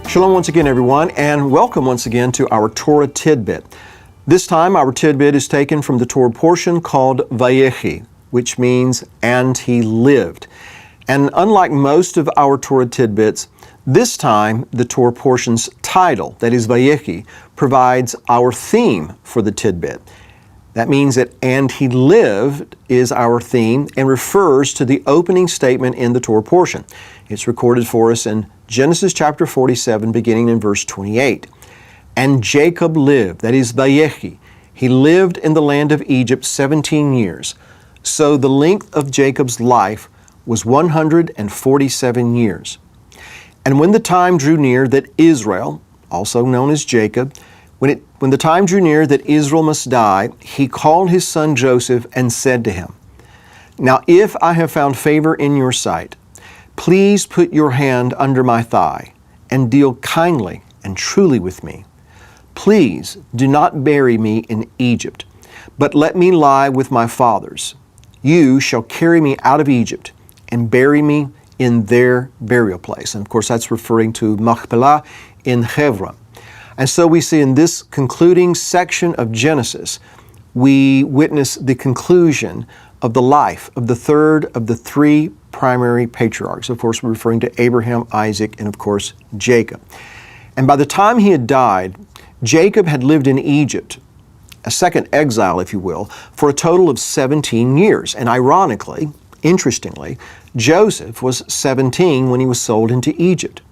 Shalom once again, everyone, and welcome once again to our Torah Tidbit. This time, our Tidbit is taken from the Torah portion called Vayechi, which means, and he lived. And unlike most of our Torah Tidbits, this time the Torah portion's title, that is Vayechi, provides our theme for the Tidbit. That means that and he lived is our theme and refers to the opening statement in the Torah portion. It's recorded for us in Genesis chapter 47, beginning in verse 28. And Jacob lived, that is Vayechi. He lived in the land of Egypt 17 years. So the length of Jacob's life was 147 years. And when the time drew near that Israel, also known as Jacob, when the time drew near that Israel must die, he called his son Joseph and said to him, Now if I have found favor in your sight, please put your hand under my thigh and deal kindly and truly with me. Please do not bury me in Egypt, but let me lie with my fathers. You shall carry me out of Egypt and bury me in their burial place. And of course, that's referring to Machpelah in Hebron. And so we see in this concluding section of Genesis, we witness the conclusion of the life of the third of the three primary patriarchs. Of course, we're referring to Abraham, Isaac, and of course, Jacob. And by the time he had died, Jacob had lived in Egypt, a second exile, if you will, for a total of 17 years. And ironically, interestingly, Joseph was 17 when he was sold into Egypt.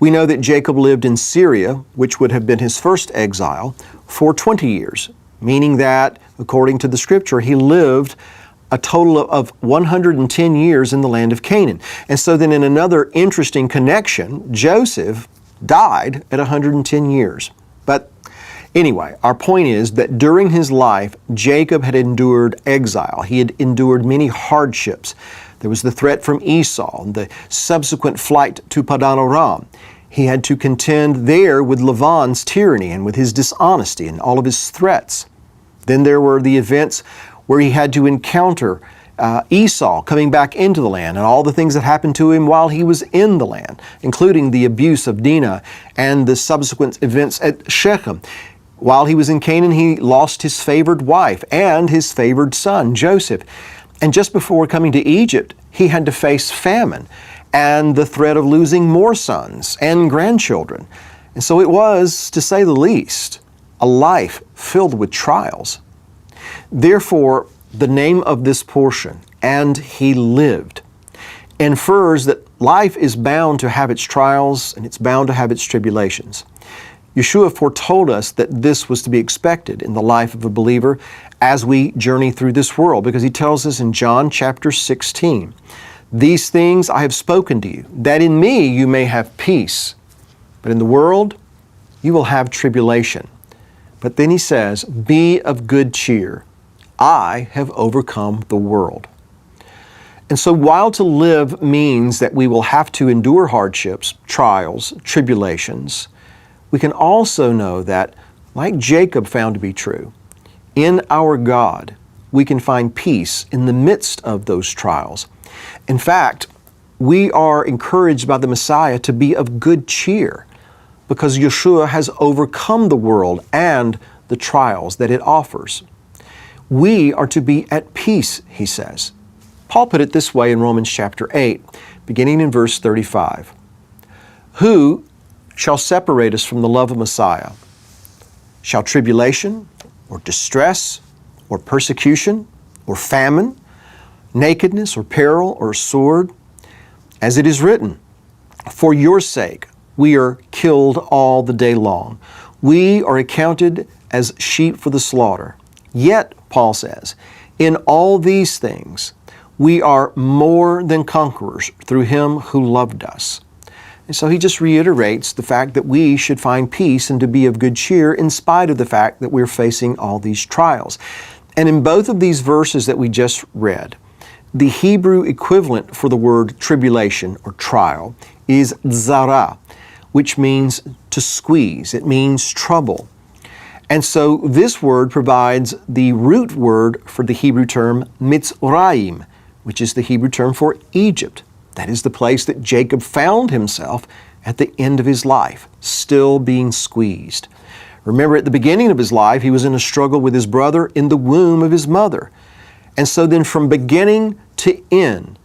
We know that Jacob lived in Syria, which would have been his first exile, for 20 years, meaning that, according to the scripture, he lived a total of 110 years in the land of Canaan. And so then in another interesting connection, Joseph died at 110 years. But anyway, our point is that during his life, Jacob had endured exile. He had endured many hardships. There was the threat from Esau, and the subsequent flight to Padan Aram. He had to contend there with Laban's tyranny and with his dishonesty and all of his threats. Then there were the events where he had to encounter Esau coming back into the land and all the things that happened to him while he was in the land, including the abuse of Dinah and the subsequent events at Shechem. While he was in Canaan, he lost his favored wife and his favored son, Joseph. And just before coming to Egypt, he had to face famine and the threat of losing more sons and grandchildren. And so it was, to say the least, a life filled with trials. Therefore, the name of this portion, and he lived, infers that life is bound to have its trials and it's bound to have its tribulations. Yeshua foretold us that this was to be expected in the life of a believer as we journey through this world, because he tells us in John chapter 16, These things I have spoken to you, that in me you may have peace, but in the world you will have tribulation. But then he says, Be of good cheer. I have overcome the world. And so while to live means that we will have to endure hardships, trials, tribulations, we can also know that, like Jacob found to be true, in our God, we can find peace in the midst of those trials. In fact, we are encouraged by the Messiah to be of good cheer because Yeshua has overcome the world and the trials that it offers. We are to be at peace, he says. Paul put it this way in Romans chapter 8, beginning in verse 35. Who shall separate us from the love of Messiah? Shall tribulation, or distress, or persecution, or famine, nakedness, or peril, or sword? As it is written, For your sake we are killed all the day long. We are accounted as sheep for the slaughter. Yet, Paul says, in all these things we are more than conquerors through him who loved us. And so he just reiterates the fact that we should find peace and to be of good cheer in spite of the fact that we're facing all these trials. And in both of these verses that we just read, the Hebrew equivalent for the word tribulation or trial is zara, which means to squeeze. It means trouble. And so this word provides the root word for the Hebrew term Mitzrayim, which is the Hebrew term for Egypt. That is the place that Jacob found himself at the end of his life, still being squeezed. Remember, at the beginning of his life, he was in a struggle with his brother in the womb of his mother. And so then from beginning to end,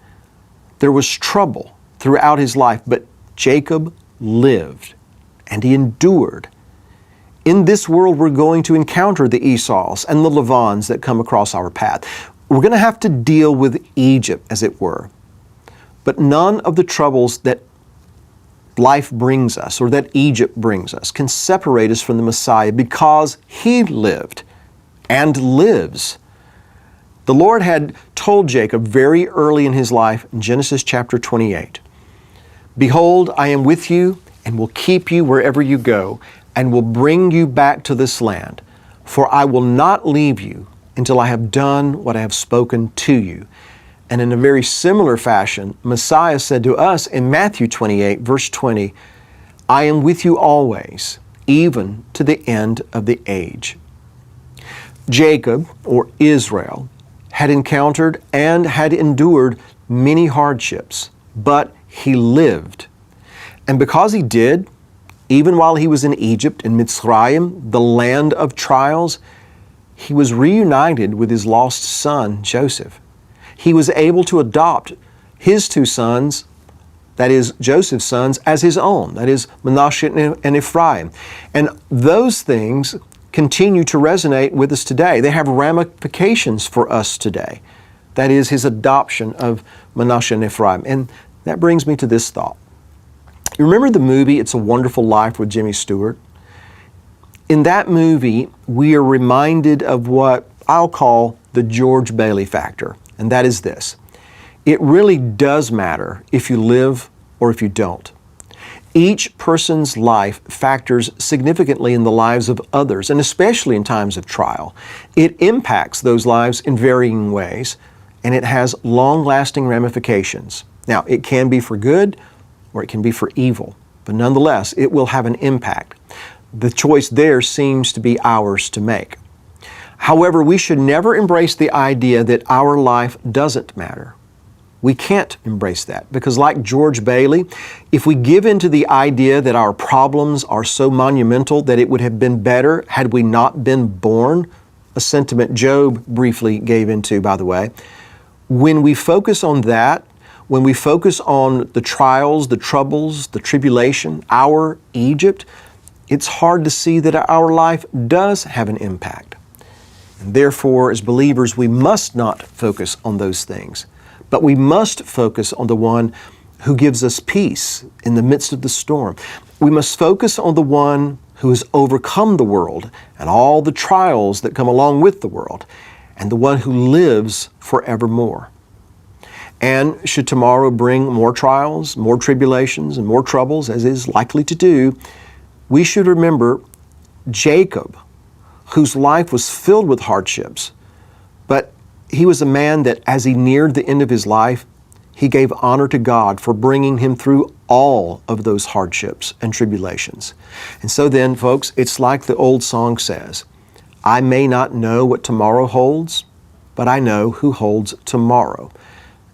there was trouble throughout his life, but Jacob lived and he endured. In this world, we're going to encounter the Esau's and the Lavans that come across our path. We're going to have to deal with Egypt, as it were. But none of the troubles that life brings us or that Egypt brings us can separate us from the Messiah because he lived and lives. The Lord had told Jacob very early in his life in Genesis chapter 28, "Behold, I am with you and will keep you wherever you go and will bring you back to this land, for I will not leave you until I have done what I have spoken to you." And in a very similar fashion, Messiah said to us in Matthew 28, verse 20, "I am with you always, even to the end of the age." Jacob, or Israel, had encountered and had endured many hardships, but he lived. And because he did, even while he was in Egypt, in Mitzrayim, the land of trials, he was reunited with his lost son, Joseph. He was able to adopt his two sons, that is, Joseph's sons, as his own, that is, Manasseh and Ephraim. And those things continue to resonate with us today. They have ramifications for us today. That is, his adoption of Manasseh and Ephraim. And that brings me to this thought. You remember the movie It's a Wonderful Life with Jimmy Stewart? In that movie, we are reminded of what I'll call the George Bailey factor. And that is this: it really does matter if you live or if you don't. Each person's life factors significantly in the lives of others, and especially in times of trial. It impacts those lives in varying ways, and it has long-lasting ramifications. Now, it can be for good or it can be for evil, but nonetheless, it will have an impact. The choice there seems to be ours to make. However, we should never embrace the idea that our life doesn't matter. We can't embrace that because, like George Bailey, if we give in to the idea that our problems are so monumental that it would have been better had we not been born, a sentiment Job briefly gave into, by the way, when we focus on that, when we focus on the trials, the troubles, the tribulation, our Egypt, it's hard to see that our life does have an impact. And therefore, as believers, we must not focus on those things, but we must focus on the one who gives us peace in the midst of the storm. We must focus on the one who has overcome the world and all the trials that come along with the world, and the one who lives forevermore. And should tomorrow bring more trials, more tribulations, and more troubles, as is likely to do, we should remember Jacob, whose life was filled with hardships, but he was a man that as he neared the end of his life, he gave honor to God for bringing him through all of those hardships and tribulations. And so then, folks, it's like the old song says, "I may not know what tomorrow holds, but I know who holds tomorrow."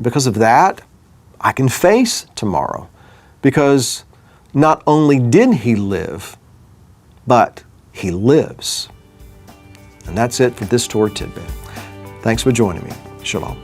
Because of that, I can face tomorrow, because not only did he live, but he lives. And that's it for this Torah Tidbit. Thanks for joining me. Shalom.